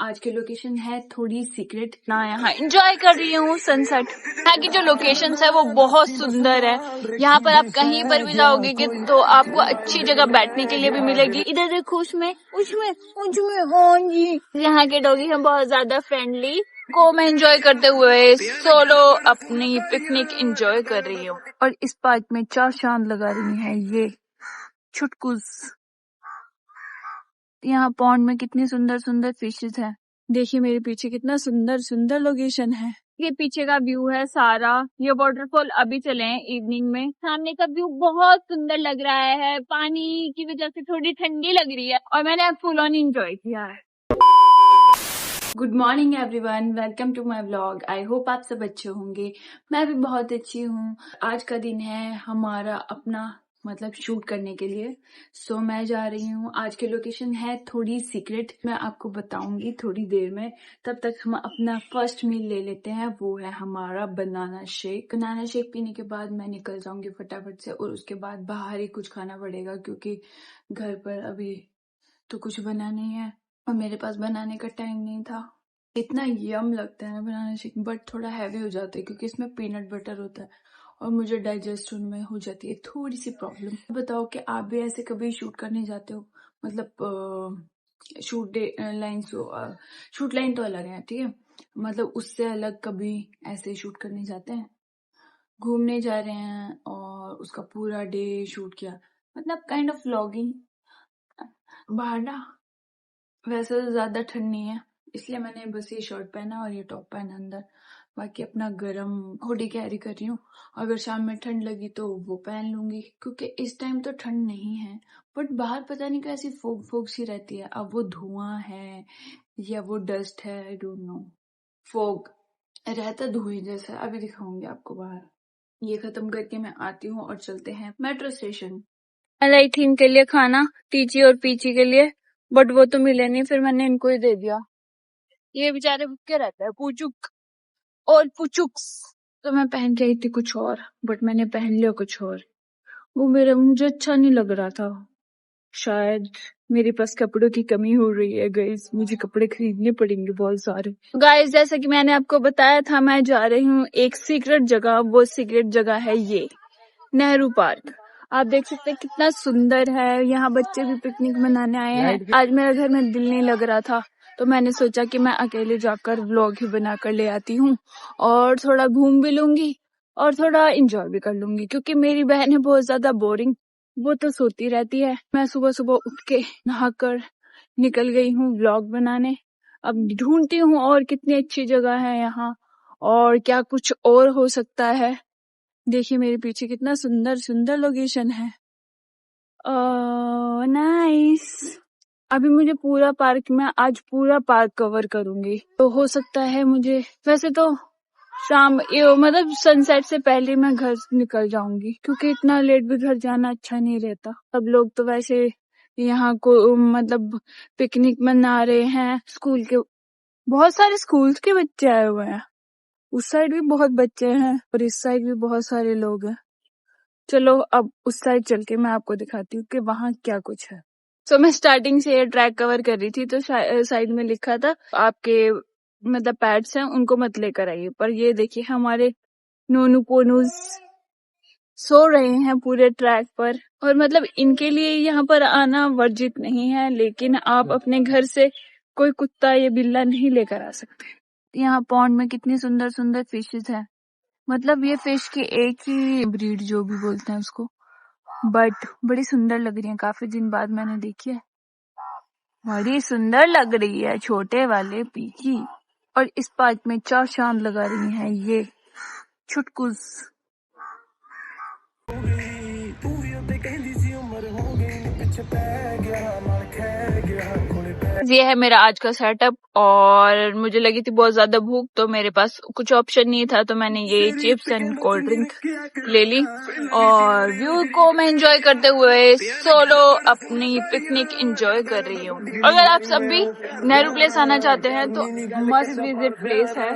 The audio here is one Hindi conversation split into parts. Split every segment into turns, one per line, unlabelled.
आज की लोकेशन है थोड़ी सीक्रेट ना, यहाँ एंजॉय कर रही हूँ सनसेट। यहाँ की जो लोकेशन है वो बहुत सुंदर है। यहाँ पर आप कहीं पर भी जाओगे कि तो आपको अच्छी जगह बैठने के लिए भी मिलेगी। इधर देखो, उसमें उसमें उसमें हाँ जी, यहाँ के डॉगी हैं बहुत ज्यादा फ्रेंडली। को मैं एंजॉय करते हुए सोलो अपनी पिकनिक एंजॉय कर रही हूँ। और इस पार्क में 4 चांद लगा रही है ये छुटकुस। यहाँ पॉन्ड में कितनी सुंदर सुंदर फिशेस हैं। देखिए मेरे पीछे कितना सुंदर सुंदर लोकेशन है। ये पीछे का व्यू है सारा। ये वाटरफॉल अभी चले हैं इवनिंग में। सामने का व्यू बहुत सुंदर लग रहा है। पानी की वजह से थोड़ी ठंडी लग रही है और मैंने अब फुल ऑन एंजॉय किया है। Good morning everyone, welcome to my vlog. I hope आप सब अच्छे होंगे। मैं भी बहुत अच्छी हूँ। आज का दिन है हमारा अपना मतलब शूट करने के लिए। सो मैं जा रही हूँ। आज की लोकेशन है थोड़ी सीक्रेट, मैं आपको बताऊंगी थोड़ी देर में। तब तक हम अपना फर्स्ट मील ले लेते हैं, वो है हमारा बनाना शेक। बनाना शेक पीने के बाद मैं निकल जाऊंगी फटाफट से और उसके बाद बाहर ही कुछ खाना पड़ेगा क्योंकि घर पर अभी तो कुछ बना नहीं है और मेरे पास बनाने का टाइम नहीं था। इतना यम लगता है ना बनाना शेक, बट थोड़ा हैवी हो जाता है क्योंकि इसमें पीनट बटर होता है और मुझे डाइजेस्ट में हो जाती है थोड़ी सी प्रॉब्लम। बताओ कि आप भी ऐसे कभी शूट करने जाते हो, मतलब शूट लाइन तो अलग है, ठीक है, मतलब उससे अलग कभी ऐसे शूट करने जाते हैं, घूमने जा रहे हैं और उसका पूरा डे शूट किया, मतलब काइंड ऑफ व्लॉगिंग। बाहर ना वैसे तो ज्यादा ठंड नहीं है इसलिए मैंने बस ये शर्ट पहना और ये टॉप पहना अंदर। बाकी अपना गरम हुडी कैरी कर रही हूँ। अगर शाम में ठंड लगी तो वो पहन लूंगी क्योंकि इस टाइम तो ठंड नहीं है, बट बाहर पता नहीं कैसी फोग फोग सी रहती है। अब वो धुआं है या वो डस्ट है, आई डोंट नो। फोग रहता धुएं जैसा। अभी दिखाऊंगी आपको बाहर। ये खत्म करके मैं आती हूँ और चलते हैं मेट्रो स्टेशन। लाई थी इनके लिए खाना, टीची और पीची के लिए, बट वो तो मिले नहीं, फिर मैंने इनको ही दे दिया। ये बेचारे भूखे रहते हैं, पुचुक और पुचुक्स। तो मैं पहन के आई थी कुछ और, बट मैंने पहन लिया कुछ और। वो मुझे अच्छा नहीं लग रहा था। शायद मेरे पास कपड़ों की कमी हो रही है गाइस, मुझे कपड़े खरीदने पड़ेंगे बहुत सारे। गाइस जैसा कि मैंने आपको बताया था, मैं जा रही हूँ एक सीक्रेट जगह। वो सीक्रेट जगह है ये नेहरू पार्क। आप देख सकते हैं कितना सुंदर है। यहाँ बच्चे भी पिकनिक मनाने आए हैं। आज मेरा घर में दिल नहीं लग रहा था तो मैंने सोचा कि मैं अकेले जाकर व्लॉग ही बनाकर ले आती हूँ और थोड़ा घूम भी लूंगी और थोड़ा एंजॉय भी कर लूंगी क्योंकि मेरी बहन है बहुत ज्यादा बोरिंग, वो तो सोती रहती है। मैं सुबह सुबह उठ के नहाकर निकल गई हूँ व्लॉग बनाने। अब ढूंढती हूँ और कितनी अच्छी जगह है यहाँ और क्या कुछ और हो सकता है। देखिए मेरे पीछे कितना सुंदर सुंदर लोकेशन है। नाइस। अभी मुझे पूरा पार्क में आज पूरा पार्क कवर करूंगी तो हो सकता है मुझे, वैसे तो शाम मतलब सनसेट से पहले मैं घर निकल जाऊंगी क्योंकि इतना लेट भी घर जाना अच्छा नहीं रहता। सब लोग तो वैसे यहाँ को मतलब पिकनिक मना रहे हैं। स्कूल के बहुत सारे स्कूल के बच्चे आए हुए हैं। उस साइड भी बहुत बच्चे हैं और इस साइड भी बहुत सारे लोग हैं। चलो अब उस साइड चल के मैं आपको दिखाती हूँ कि वहाँ क्या कुछ है। तो मैं स्टार्टिंग से ये ट्रैक कवर कर रही थी तो साइड में लिखा था आपके मतलब पैट्स हैं उनको मत लेकर आइए, पर ये देखिए हमारे नोनू पोनूज सो रहे हैं पूरे ट्रैक पर। और मतलब इनके लिए यहाँ पर आना वर्जित नहीं है, लेकिन आप अपने घर से कोई कुत्ता या बिल्ला नहीं लेकर आ सकते। यहाँ पॉन्ड में कितनी सुंदर सुंदर फिशेस हैं, मतलब ये फिश की एक ही ब्रीड जो भी बोलते हैं उसको, बट बड़ी सुंदर लग रही है। काफी दिन बाद मैंने देखी है, बड़ी सुंदर लग रही है। छोटे वाले पीकी। और इस पार्क में 4 चांद लगा रही हैं ये छुटकुस। ये है मेरा आज का सेटअप और मुझे लगी थी बहुत ज्यादा भूख तो मेरे पास कुछ ऑप्शन नहीं था तो मैंने ये चिप्स एंड कोल्ड ड्रिंक ले ली और व्यू को मैं एंजॉय करते हुए सोलो अपनी पिकनिक एंजॉय कर रही हूँ। अगर आप सब भी नेहरू प्लेस आना चाहते हैं तो मस्ट विजिट प्लेस है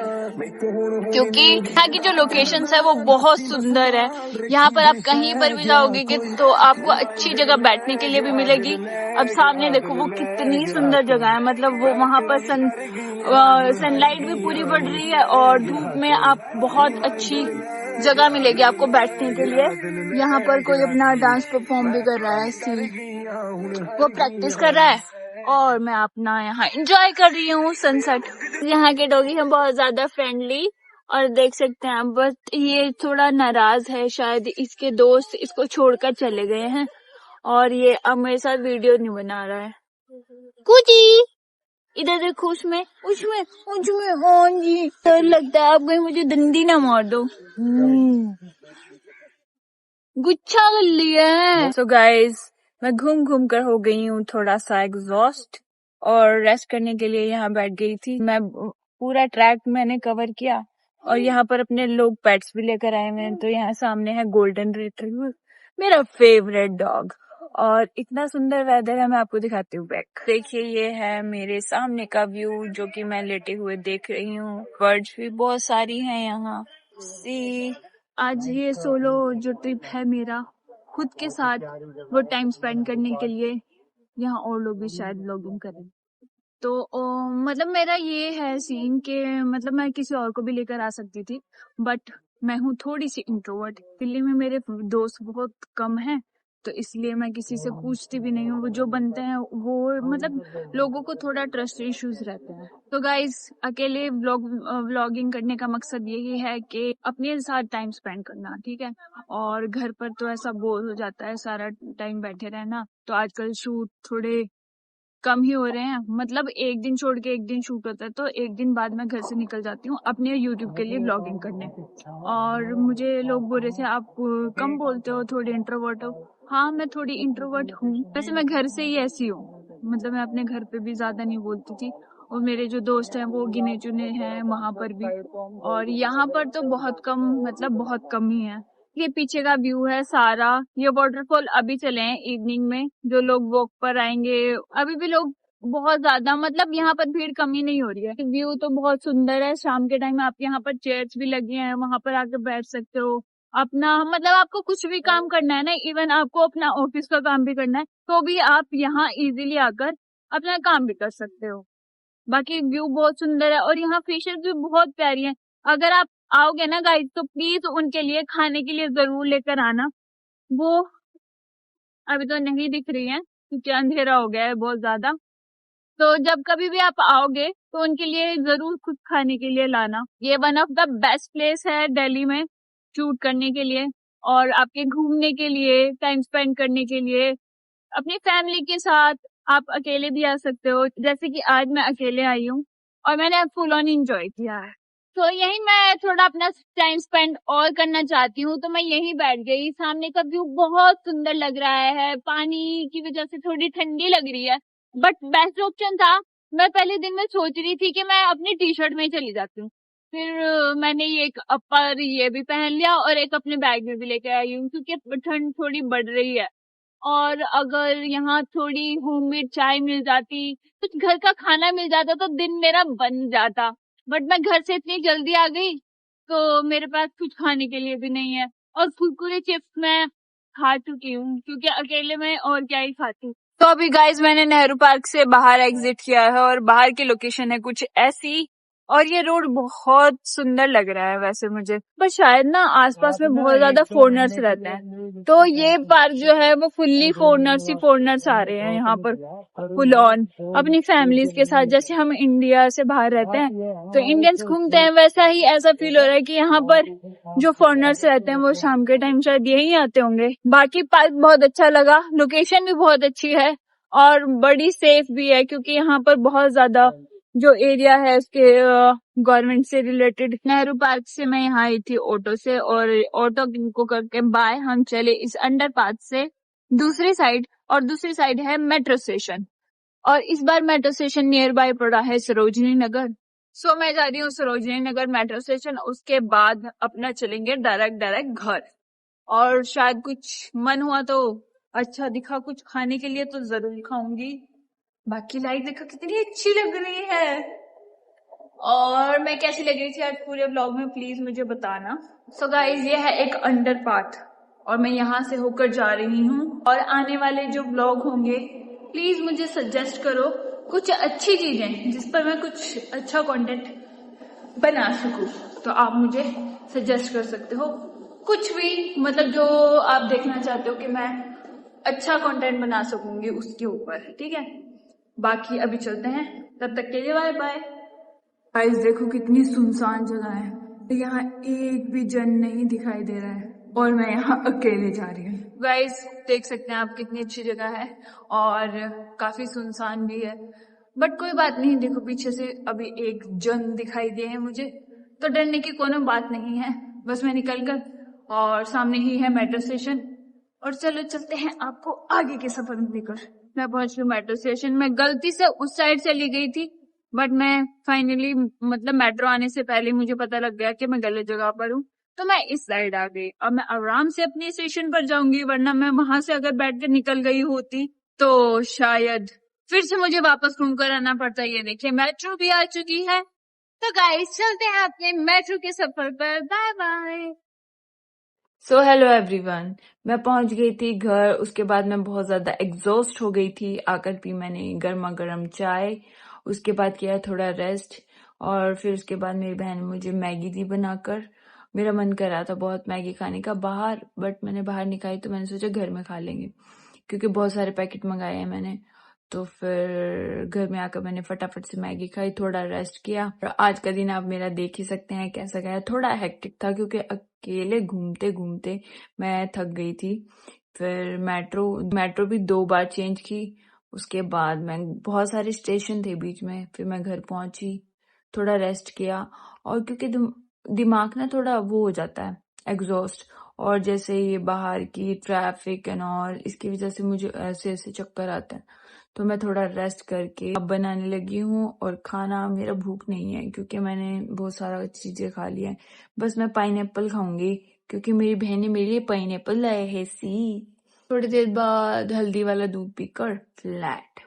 क्योंकि यहाँ की जो लोकेशंस है वो बहुत सुंदर है। यहाँ पर आप कहीं पर भी जाओगे कि तो आपको अच्छी जगह बैठने के लिए भी मिलेगी। अब सामने देखो वो कितनी सुंदर जगह है, मतलब वो वहां पर सन सनलाइट भी पूरी पड़ रही है और धूप में आप बहुत अच्छी जगह मिलेगी आपको बैठने के लिए। यहाँ पर कोई अपना डांस परफॉर्म भी कर रहा है, वो प्रैक्टिस कर रहा है और मैं अपना यहाँ एंजॉय कर रही हूँ सनसेट। यहाँ के डॉगी हैं बहुत ज्यादा फ्रेंडली और देख सकते हैं, बट ये थोड़ा नाराज है, शायद इसके दोस्त इसको छोड़कर चले गए हैं और ये अब मेरे साथ वीडियो नहीं बना रहा है। कुची इधर देखो, उसमें उसमें उसमें हाँ जी, डर लगता है आप कहीं मुझे डंडी ना मार दो। गुच्छा कर लिया है। सो गाइज, मैं घूम घूम कर हो गई हूँ थोड़ा सा एग्जॉस्ट और रेस्ट करने के लिए यहाँ बैठ गई थी। मैं पूरा ट्रैक मैंने कवर किया और यहाँ पर अपने लोग पेट्स भी लेकर आए हुए हैं। तो यहाँ सामने है गोल्डन रिट्रीवर, मेरा फेवरेट डॉग, और इतना सुंदर वेदर है, मैं आपको दिखाती हूँ बैक। देखिए ये है मेरे सामने का व्यू जो कि मैं लेटे हुए देख रही हूँ। बर्ड्स भी बहुत सारी हैं यहाँ। सी आज ये सोलो जो ट्रिप है मेरा खुद के साथ, वो टाइम स्पेंड करने के लिए। यहाँ और लोग भी शायद व्लॉगिंग करें तो मतलब मेरा ये है सीन कि मतलब मैं किसी और को भी लेकर आ सकती थी, बट मैं हूँ थोड़ी सी इंट्रोवर्ट। दिल्ली में मेरे दोस्त बहुत कम हैं, तो इसलिए मैं किसी से पूछती भी नहीं हूँ। वो जो बनते हैं वो मतलब लोगों को थोड़ा ट्रस्ट इश्यूज रहते हैं। तो गाइज, अकेले व्लॉगिंग करने का मकसद यही है कि अपने साथ टाइम स्पेंड करना, ठीक है। और घर पर तो ऐसा बोर हो जाता है सारा टाइम बैठे रहना, तो आजकल शूट थोड़े कम ही हो रहे हैं। मतलब एक दिन छोड़ के एक दिन शूट होता है, तो एक दिन बाद मैं घर से निकल जाती हूँ अपने यूट्यूब के लिए ब्लॉगिंग करने। और मुझे लोग बोल रहे थे आप कम बोलते हो, थोड़ी इंट्रोवर्ट हो। हाँ, मैं थोड़ी इंट्रोवर्ट हूँ, वैसे मैं घर से ही ऐसी हूँ। मतलब मैं अपने घर पे भी ज्यादा नहीं बोलती थी, और मेरे जो दोस्त हैं वो गिने चुने हैं वहां पर भी, और यहाँ पर तो बहुत कम, मतलब बहुत कम ही है। ये पीछे का व्यू है सारा। ये वाटरफॉल अभी चले हैं इवनिंग में, जो लोग वॉक पर आएंगे। अभी भी लोग बहुत ज्यादा, मतलब यहाँ पर भीड़ कमी नहीं हो रही है। व्यू तो बहुत सुंदर है। शाम के टाइम आप यहाँ पर चेयर्स भी लगी हैं, वहां पर आके बैठ सकते हो अपना, मतलब आपको कुछ भी काम करना है ना, इवन आपको अपना ऑफिस का काम भी करना है, तो भी आप यहाँ इजीली आकर अपना काम भी कर सकते हो। बाकी व्यू बहुत सुंदर है और यहाँ फिशेस भी बहुत प्यारी हैं। अगर आप आओगे ना गाइस, तो प्लीज उनके लिए खाने के लिए जरूर लेकर आना। वो अभी तो नहीं दिख रही है क्योंकि अंधेरा हो गया है बहुत ज्यादा। तो जब कभी भी आप आओगे तो उनके लिए जरूर कुछ खाने के लिए लाना। ये one of the best place है दिल्ली में शूट करने के लिए, और आपके घूमने के लिए, टाइम स्पेंड करने के लिए, अपनी फैमिली के साथ। आप अकेले भी आ सकते हो, जैसे कि आज मैं अकेले आई हूँ और मैंने फुल ऑन एंजॉय किया है। तो यही मैं थोड़ा अपना टाइम स्पेंड और करना चाहती हूँ, तो मैं यही बैठ गई। सामने का व्यू बहुत सुंदर लग रहा है, पानी की वजह से थोड़ी ठंडी लग रही है, बट बेस्ट ऑप्शन था। मैं पहले दिन में सोच रही थी कि मैं अपनी टी शर्ट में ही चली जाती हूँ, फिर मैंने ये एक अपर ये भी पहन लिया और एक अपने बैग में भी लेके आई हूँ, क्योंकि ठंड थोड़ी बढ़ रही है। और अगर यहाँ थोड़ी होममेड चाय मिल जाती, कुछ घर का खाना मिल जाता, तो दिन मेरा बन जाता। बट मैं घर से इतनी जल्दी आ गई तो मेरे पास कुछ खाने के लिए भी नहीं है। और कुरकुरे चिप्स मैं खा चुकी हूँ, क्योंकि अकेले में और क्या ही खाती। तो अभी गाइज मैंने नेहरू पार्क से बाहर एग्जिट किया है और बाहर की लोकेशन है कुछ ऐसी, और ये रोड बहुत सुंदर लग रहा है वैसे मुझे, पर शायद ना आसपास में बहुत ज्यादा फॉरेनर्स रहते हैं, तो ये पार्क जो है वो फुल्ली फॉरेनर्स ही फॉरेनर्स आ रहे हैं यहाँ पर फुल ऑन अपनी फैमिलीज के साथ। जैसे हम इंडिया से बाहर रहते हैं तो इंडियंस घूमते हैं, वैसा ही ऐसा फील हो रहा है कि यहाँ पर जो फॉरेनर्स रहते हैं वो शाम के टाइम शायद यही आते होंगे। बाकी पार्क बहुत अच्छा लगा, लोकेशन भी बहुत अच्छी है और बड़ी सेफ भी है, क्योंकि यहाँ पर बहुत ज्यादा जो एरिया है उसके गवर्नमेंट से रिलेटेड। नेहरू पार्क से मैं यहाँ आई थी ऑटो से, और ऑटो को करके बाय हम चले इस अंडरपाथ से दूसरी साइड, और दूसरी साइड है मेट्रो स्टेशन, और इस बार मेट्रो स्टेशन नियर बाय पड़ा है सरोजनी नगर। सो मैं जा रही हूँ सरोजनी नगर मेट्रो स्टेशन, उसके बाद अपना चलेंगे डायरेक्ट घर। और शायद कुछ मन हुआ तो अच्छा दिखा कुछ खाने के लिए तो जरूर खाऊंगी। बाकी लाइट देखो कितनी अच्छी लग रही है, और मैं कैसी लग रही थी आज पूरे ब्लॉग में प्लीज मुझे बताना। सो गाइज, ये है एक अंडरपाथ और मैं यहाँ से होकर जा रही हूँ, और आने वाले जो ब्लॉग होंगे प्लीज मुझे सजेस्ट करो कुछ अच्छी चीजें जिस पर मैं कुछ अच्छा कंटेंट बना सकूं, तो आप मुझे सजेस्ट कर सकते हो कुछ भी, मतलब जो आप देखना चाहते हो कि मैं अच्छा कंटेंट बना सकूंगी उसके ऊपर, ठीक है। बाकी अभी चलते हैं, तब तक के लिए बाय बाय। गाइस देखो कितनी सुनसान जगह है, यहाँ एक भी जन नहीं दिखाई दे रहा है और मैं यहाँ अकेले जा रही हूँ। गाइस देख सकते हैं आप कितनी अच्छी जगह है और काफी सुनसान भी है, बट कोई बात नहीं। देखो पीछे से अभी एक जन दिखाई दिए हैं मुझे, तो डरने की कोनो बात नहीं है। बस मैं निकल कर, और सामने ही है मेट्रो स्टेशन, और चलो चलते हैं आपको आगे के सफर में लेकर। मैं पहुंच गई मेट्रो स्टेशन। मैं गलती से उस साइड चली गई थी, बट मैं फाइनली, मतलब मेट्रो आने से पहले मुझे पता लग गया कि मैं गलत जगह पर हूँ, तो मैं इस साइड आ गई। अब मैं आराम से अपने स्टेशन पर जाऊंगी, वरना मैं वहां से अगर बैठ कर निकल गई होती तो शायद फिर से मुझे वापस घूम कर आना पड़ता। ये देखिए मेट्रो भी आ चुकी है। तो गाइस चलते हैं अपने मेट्रो के सफर पर। Bye bye. So hello everyone, मैं पहुंच गई थी घर। उसके बाद मैं बहुत ज्यादा एग्जॉस्ट हो गई थी। आकर पी मैंने गर्मा गर्म चाय, उसके बाद किया थोड़ा रेस्ट, और फिर उसके बाद मेरी बहन ने मुझे मैगी दी बनाकर। मेरा मन कर रहा था बहुत मैगी खाने का बाहर, बट मैंने बाहर नहीं खाई, तो मैंने सोचा घर में खा लेंगे, क्योंकि बहुत सारे पैकेट मंगाए हैं मैंने। तो फिर घर में आकर मैंने फटाफट से मैगी खाई, थोड़ा रेस्ट किया। और आज का दिन आप मेरा देख ही सकते हैं कैसा गया। थोड़ा हेक्टिक था क्योंकि अकेले घूमते घूमते मैं थक गई थी। फिर मेट्रो भी 2 बार चेंज की। उसके बाद मैं, बहुत सारे स्टेशन थे बीच में, फिर मैं घर पहुंची, थोड़ा रेस्ट किया। और क्योंकि दिमाग ना थोड़ा वो हो जाता है एग्जॉस्ट, और जैसे ये बाहर की ट्रैफिक एंड ऑल, इसकी वजह से मुझे ऐसे ऐसे चक्कर आते हैं। तो मैं थोड़ा रेस्ट करके अब बनाने लगी हूँ। और खाना, मेरा भूख नहीं है क्योंकि मैंने बहुत सारा चीजें खा लिया है। बस मैं पाइनएप्पल खाऊंगी क्योंकि मेरी बहन ने मेरे लिए पाइनएप्पल लाए है। थोड़ी देर बाद हल्दी वाला दूध पीकर फ्लैट।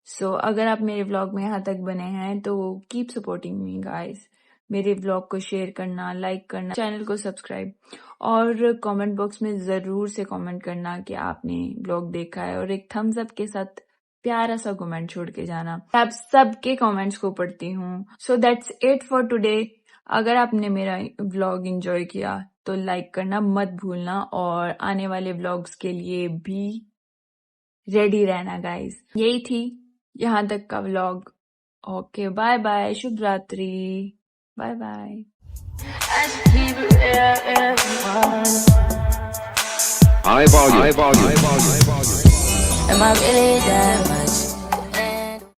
सो अगर आप मेरे व्लॉग में यहाँ तक बने हैं तो कीप सपोर्टिंग मी गाइस। मेरे व्लॉग को शेयर करना, लाइक करना, चैनल को सब्सक्राइब, और कमेंट बॉक्स में जरूर से कमेंट करना कि आपने व्लॉग देखा है, और एक थम्स अप के साथ प्यारा सा कमेंट छोड़ के जाना। आप सबके कमेंट्स को पढ़ती हूँ। So that's it for today. अगर आपने मेरा व्लॉग एंजॉय किया तो लाइक करना मत भूलना, और आने वाले व्लॉग्स के लिए भी रेडी रहना गाइस। यही थी यहाँ तक का व्लॉग। ओके बाय बाय, शुभ रात्रि, bye bye. High volume. Am I really that?